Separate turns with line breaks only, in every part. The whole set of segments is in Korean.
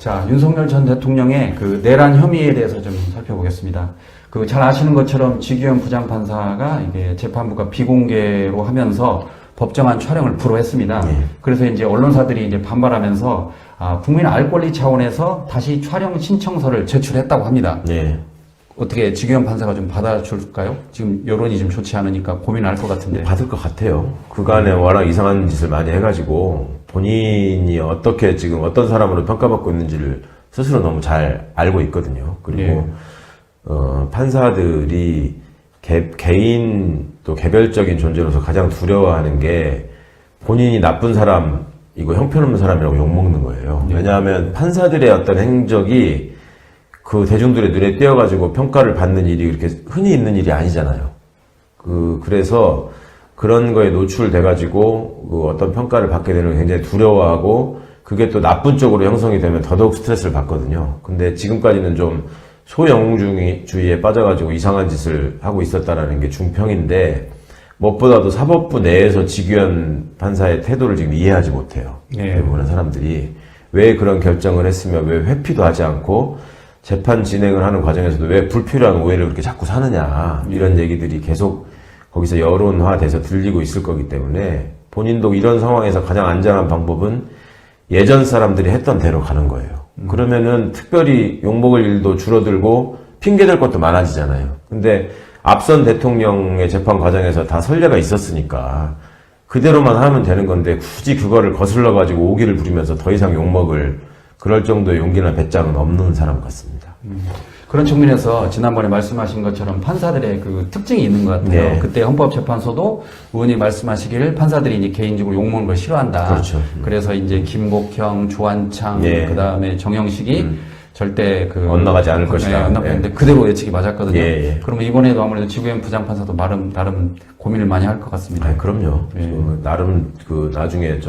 자, 윤석열 전 대통령의 그 내란 혐의에 대해서 좀 살펴보겠습니다. 그 잘 아시는 것처럼 지규현 부장판사가 이게 재판부가 비공개로 하면서 법정안 촬영을 불허했습니다. 그래서 이제 언론사들이 이제 반발하면서 국민 알 권리 차원에서 다시 촬영 신청서를 제출했다고 합니다.
네.
어떻게 지규현 판사가 좀 받아줄까요? 지금 여론이 좀 좋지 않으니까 고민할 것 같은데.
받을 것 같아요. 그간에 워낙 이상한 짓을 많이 해가지고 본인이 어떻게 지금 어떤 사람으로 평가받고 있는지를 스스로 너무 잘 알고 있거든요. 그리고 판사들이 개인 또 개별적인 존재로서 가장 두려워하는 게 본인이 나쁜 사람이고 형편없는 사람이라고 욕먹는 거예요. 왜냐하면 판사들의 어떤 행적이 그 대중들의 눈에 띄어가지고 평가를 받는 일이 그렇게 흔히 있는 일이 아니잖아요. 그래서 그런 거에 노출돼가지고 그 어떤 평가를 받게 되는 걸 굉장히 두려워하고 그게 또 나쁜 쪽으로 형성이 되면 더더욱 스트레스를 받거든요. 근데 지금까지는 좀 소영웅주의에 빠져가지고 이상한 짓을 하고 있었다라는 게 중평인데 무엇보다도 사법부 내에서 지규현 판사의 태도를 지금 이해하지 못해요. 대부분의 사람들이 왜 그런 결정을 했으며 왜 회피도 하지 않고 재판 진행을 하는 과정에서도 왜 불필요한 오해를 그렇게 자꾸 사느냐 이런 얘기들이 계속 거기서 여론화돼서 들리고 있을 거기 때문에 본인도 이런 상황에서 가장 안전한 방법은 예전 사람들이 했던 대로 가는 거예요. 그러면은 특별히 욕먹을 일도 줄어들고 핑계댈 것도 많아지잖아요. 근데 앞선 대통령의 재판 과정에서 다 선례가 있었으니까 그대로만 하면 되는 건데 굳이 그거를 거슬러 가지고 오기를 부리면서 더 이상 욕먹을 그럴 정도의 용기나 배짱은 없는 사람 같습니다.
그런 측면에서 지난번에 말씀하신 것처럼 판사들의 그 특징이 있는 것 같아요.
네.
그때 헌법재판소도 의원이 말씀하시기를 판사들이 이제 개인적으로 욕먹는 걸 싫어한다.
그렇죠.
그래서 이제 김복형, 조한창,
네.
그 다음에 정영식이 절대
엇나가지 않을 것이다.
엇나가는데 그대로 예측이 맞았거든요.
예.
그러면 이번에도 아무래도 지구현 부장판사도 나름 고민을 많이 할 것 같습니다.
그럼요. 나름 나중에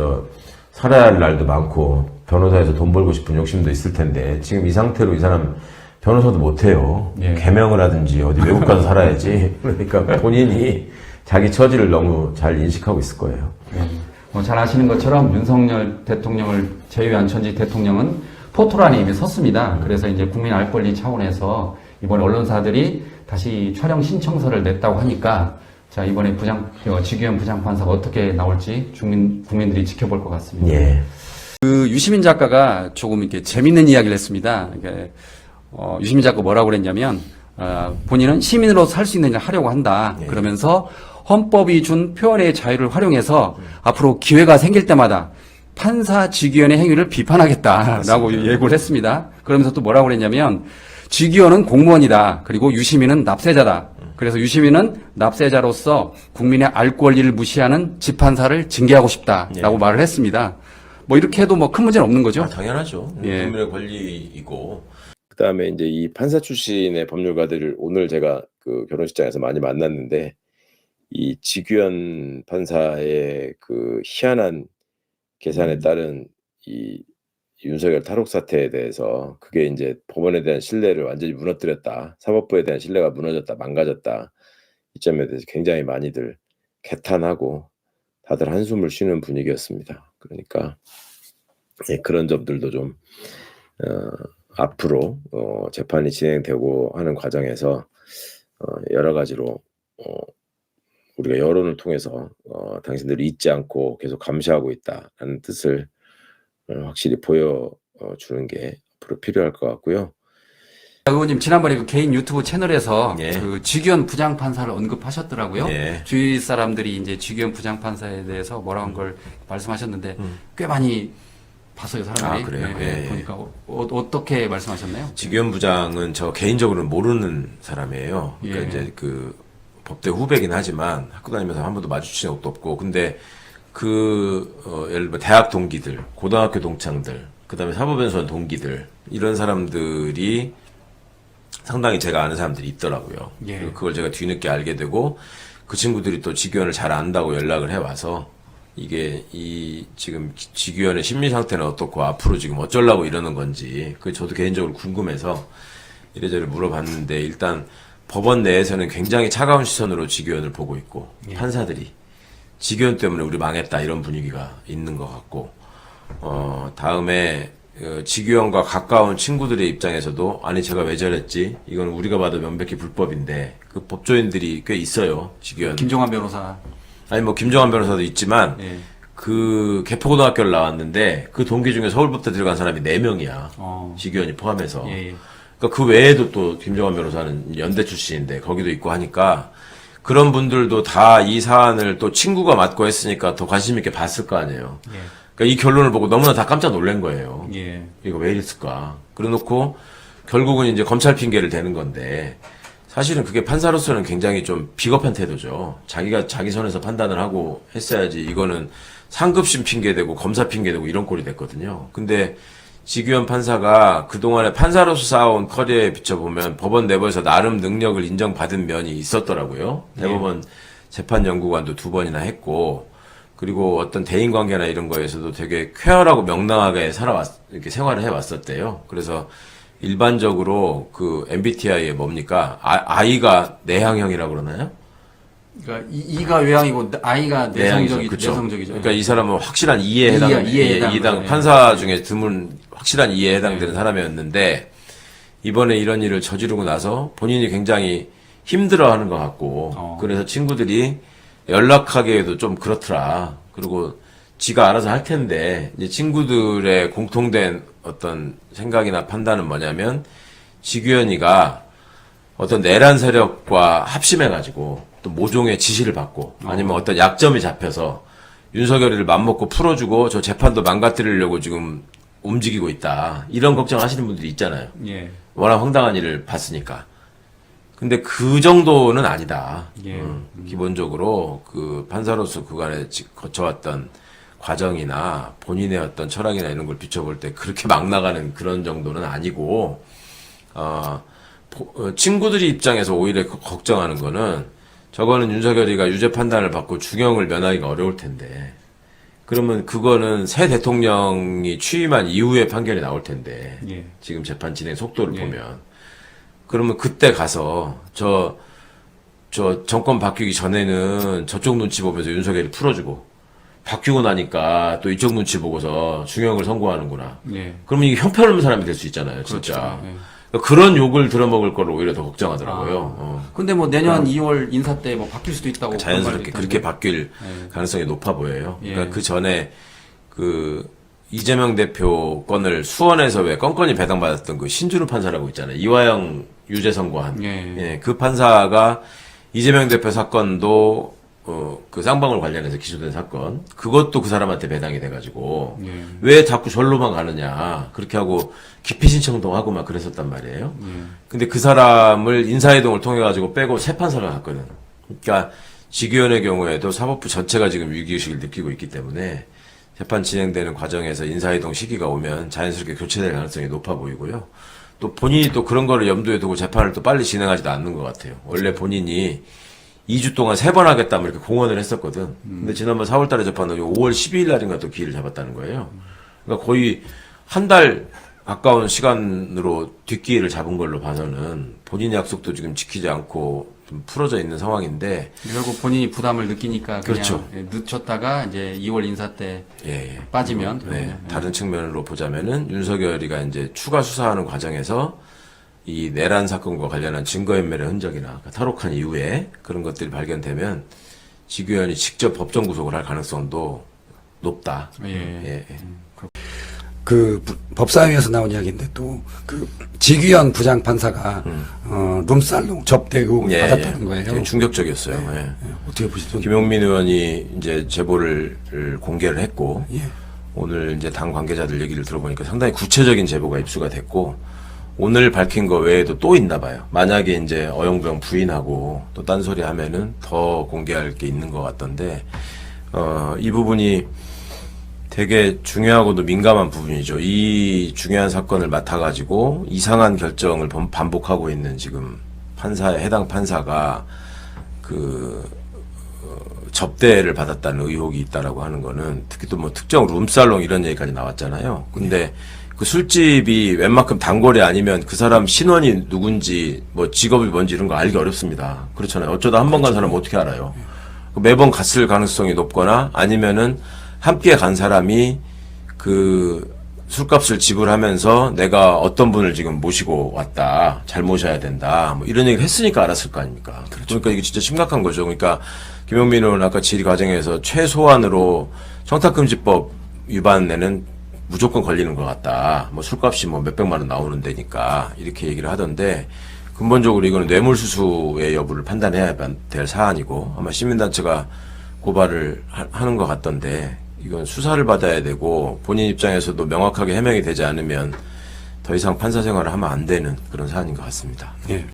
살아야 할 날도 많고 변호사에서 돈 벌고 싶은 욕심도 있을 텐데 지금 이 상태로 이 사람 변호사도 못해요. 개명을 하든지 어디 외국 가서 살아야지. 그러니까 본인이 자기 처지를 너무 잘 인식하고 있을 거예요.
잘 아시는 것처럼 윤석열 대통령을 제외한 전직 대통령은 포토란에 이미 섰습니다. 그래서 이제 국민 알 권리 차원에서 이번에 언론사들이 다시 촬영 신청서를 냈다고 하니까 자, 이번에 지규현 부장판사가 어떻게 나올지 국민들이 지켜볼 것 같습니다. 그 유시민 작가가 조금 이렇게 재밌는 이야기를 했습니다. 유시민 작가 뭐라고 그랬냐면, 본인은 시민으로 살 수 있는 일을 하려고 한다. 그러면서 헌법이 준 표현의 자유를 활용해서 앞으로 기회가 생길 때마다 판사 지규현의 행위를 비판하겠다라고 예고를 했습니다. 그러면서 또 뭐라고 그랬냐면, 지규현은 공무원이다. 그리고 유시민은 납세자다. 그래서 유시민은 납세자로서 국민의 알 권리를 무시하는 집판사를 징계하고 싶다라고 말을 했습니다. 뭐 이렇게 해도 뭐 큰 문제는 없는 거죠?
당연하죠. 국민의 권리이고. 그다음에 이제 이 판사 출신의 법률가들을 오늘 제가 그 결혼식장에서 많이 만났는데 이 지규현 판사의 그 희한한 계산에 따른 이 윤석열 탈옥 사태에 대해서 그게 이제 법원에 대한 신뢰를 완전히 무너뜨렸다. 사법부에 대한 신뢰가 무너졌다. 망가졌다. 이 점에 대해서 굉장히 많이들 개탄하고 다들 한숨을 쉬는 분위기였습니다. 그러니까 그런 점들도 좀 앞으로 재판이 진행되고 하는 과정에서 여러 가지로 우리가 여론을 통해서 당신들이 잊지 않고 계속 감시하고 있다는 뜻을 확실히 보여주는 게 앞으로 필요할 것 같고요.
의원님 지난번에 그 개인 유튜브 채널에서 그 지규현 부장판사를 언급하셨더라고요. 주위 사람들이 이제 지규현 부장판사에 대해서 뭐라고 한 걸 말씀하셨는데 꽤 많이 봤어요, 사람들이.
그래요?
보니까 어떻게 말씀하셨나요?
지규현 부장은 저 개인적으로는 모르는 사람이에요. 그러니까 이제 그 법대 후배긴 하지만 학교 다니면서 한 번도 마주친 적도 없고, 근데 예를 들어 대학 동기들, 고등학교 동창들, 그다음에 사법연수원 동기들 이런 사람들이 상당히 제가 아는 사람들이 있더라고요. 그리고 그걸 제가 뒤늦게 알게 되고 그 친구들이 또 지규현을 잘 안다고 연락을 해와서 이게 지금 지규현의 심리 상태는 어떻고 앞으로 지금 어쩌려고 이러는 건지 그 저도 개인적으로 궁금해서 이래저래 물어봤는데 일단 법원 내에서는 굉장히 차가운 시선으로 지규현을 보고 있고 판사들이 지규현 때문에 우리 망했다 이런 분위기가 있는 것 같고 다음에 지규현과 가까운 친구들의 입장에서도 아니 제가 왜 저랬지? 이건 우리가 봐도 명백히 불법인데 그 법조인들이 꽤 있어요. 지규현.
김종환 변호사.
아니 뭐 김종환 변호사도 있지만
예.
그 개포고등학교를 나왔는데 그 동기 중에 서울법대 들어간 사람이 4명이야.
어.
지규현이 포함해서.
예, 예.
그러니까 그 외에도 또 김종환 변호사는 연대 출신인데 거기도 있고 하니까 그런 분들도 다 이 사안을 또 친구가 맡고 했으니까 더 관심 있게 봤을 거 아니에요.
예.
그러니까 이 결론을 보고 너무나 다 깜짝 놀란 거예요.
예.
이거 왜 이랬을까? 그래 놓고 결국은 이제 검찰 핑계를 대는 건데 사실은 그게 판사로서는 굉장히 좀 비겁한 태도죠. 자기가 자기 선에서 판단을 하고 했어야지 이거는 상급심 핑계대고 검사 핑계대고 이런 꼴이 됐거든요. 근데 지규현 판사가 그동안에 판사로서 쌓아온 커리어에 비춰보면 법원 내부에서 나름 능력을 인정받은 면이 있었더라고요. 대법원 재판연구관도 2번이나 했고 그리고 어떤 대인관계나 이런 거에서도 되게 쾌활하고 명랑하게 이렇게 생활을 해왔었대요. 그래서 일반적으로 그 MBTI에 뭡니까? I가 내향형이라고 그러나요?
그러니까 이가 외향이고 I가 내성적이죠.
그쵸.
내성적이죠.
그러니까 이 사람은 확실한 이해에 해당 판사 중에 드문 확실한 이해에 해당되는 사람이었는데 이번에 이런 일을 저지르고 나서 본인이 굉장히 힘들어하는 것 같고 그래서 친구들이 연락하기에도 좀 그렇더라. 그리고 지가 알아서 할 텐데 이제 친구들의 공통된 어떤 생각이나 판단은 뭐냐면 지규현이가 어떤 내란 세력과 합심해가지고 또 모종의 지시를 받고 아니면 어떤 약점이 잡혀서 윤석열이를 맘먹고 풀어주고 저 재판도 망가뜨리려고 지금 움직이고 있다. 이런 걱정하시는 분들이 있잖아요.
예.
워낙 황당한 일을 봤으니까. 근데 그 정도는 아니다.
예.
기본적으로 그 판사로서 그간에 거쳐왔던 과정이나 본인의 어떤 철학이나 이런 걸 비춰볼 때 그렇게 막 나가는 그런 정도는 아니고, 친구들이 입장에서 오히려 걱정하는 거는 저거는 윤석열이가 유죄 판단을 받고 중형을 면하기가 어려울 텐데, 그러면 그거는 새 대통령이 취임한 이후에 판결이 나올 텐데,
예.
지금 재판 진행 속도를
예.
보면. 그러면 그때 가서 저 정권 바뀌기 전에는 저쪽 눈치 보면서 윤석열이 풀어주고 바뀌고 나니까 또 이쪽 눈치 보고서 중형을 선고하는구나.
예.
그러면 이게 형편없는 사람이 될 수 있잖아요, 진짜.
그렇죠. 예.
그러니까 그런 욕을 들어먹을 거를 오히려 더 걱정하더라고요.
근데 뭐 내년 2월 인사 때 뭐 바뀔 수도 있다고.
자연스럽게
그런 말도
그렇게
있던데.
바뀔
예.
가능성이 높아 보여요.
예.
그러니까 그 전에 그 이재명 대표 건을 수원에서 왜 건건이 배당받았던 그 신준우 판사라고 있잖아요. 이화영 유죄 선고한.
예.
그 판사가 이재명 대표 사건도 그 쌍방울 관련해서 기소된 사건, 그것도 그 사람한테 배당이 돼가지고
예.
왜 자꾸 절로만 가느냐 그렇게 하고 기피 신청도 하고 막 그랬었단 말이에요. 근데 그 사람을 인사이동을 통해 가지고 빼고 새 판사가 갔거든. 그러니까 지규현의 경우에도 사법부 전체가 지금 위기의식을 느끼고 있기 때문에 재판 진행되는 과정에서 인사이동 시기가 오면 자연스럽게 교체될 가능성이 높아 보이고요. 또 본인이 또 그런 거를 염두에 두고 재판을 또 빨리 진행하지도 않는 것 같아요. 원래 본인이 2주 동안 3번 하겠다, 뭐 이렇게 공언을 했었거든. 근데 지난번 4월 달에 재판은 5월 12일 날인가 또 기일을 잡았다는 거예요. 그러니까 거의 한 달 가까운 시간으로 뒷기일을 잡은 걸로 봐서는 본인 약속도 지금 지키지 않고 좀 풀어져 있는 상황인데.
결국 본인이 부담을 느끼니까 그냥
그렇죠.
늦췄다가 이제 2월 인사 때
예.
빠지면.
네. 다른 측면으로 보자면은 윤석열이가 이제 추가 수사하는 과정에서 이 내란 사건과 관련한 증거인멸의 흔적이나 탈옥한 이후에 그런 것들이 발견되면 지규현이 직접 법정 구속을 할 가능성도 높다.
예.
그 법사위에서 나온 이야기인데 또 그 지규현 부장판사가 룸살롱 접대고 받았다는 거예요.
되게 충격적이었어요. 예.
예, 어떻게 보시죠?
김용민 의원이 이제 제보를 공개를 했고
예.
오늘 이제 당 관계자들 얘기를 들어보니까 상당히 구체적인 제보가 입수가 됐고 오늘 밝힌 거 외에도 또 있나 봐요. 만약에 이제 어영부영 부인하고 또 딴소리 하면은 더 공개할 게 있는 것 같던데 이 부분이 되게 중요하고도 민감한 부분이죠. 이 중요한 사건을 맡아가지고 이상한 결정을 반복하고 있는 지금 해당 판사가 접대를 받았다는 의혹이 있다라고 하는 거는 특히 또 뭐 특정 룸살롱 이런 얘기까지 나왔잖아요. 근데 그 술집이 웬만큼 단골이 아니면 그 사람 신원이 누군지 뭐 직업이 뭔지 이런 거 알기 어렵습니다. 그렇잖아요. 어쩌다 한 번 간 사람은 어떻게 알아요? 매번 갔을 가능성이 높거나 아니면은 함께 간 사람이 그 술값을 지불하면서 내가 어떤 분을 지금 모시고 왔다. 잘 모셔야 된다. 뭐 이런 얘기를 했으니까 알았을 거 아닙니까? 그러니까 이게 진짜 심각한 거죠. 그러니까 김용민 의원은 아까 질의 과정에서 최소한으로 청탁금지법 위반에는 무조건 걸리는 것 같다. 뭐 술값이 뭐 몇백만 원 나오는 데니까 이렇게 얘기를 하던데 근본적으로 이거는 뇌물수수의 여부를 판단해야 될 사안이고 아마 시민단체가 고발을 하는 것 같던데 이건 수사를 받아야 되고 본인 입장에서도 명확하게 해명이 되지 않으면 더 이상 판사 생활을 하면 안 되는 그런 사안인 것 같습니다.
예.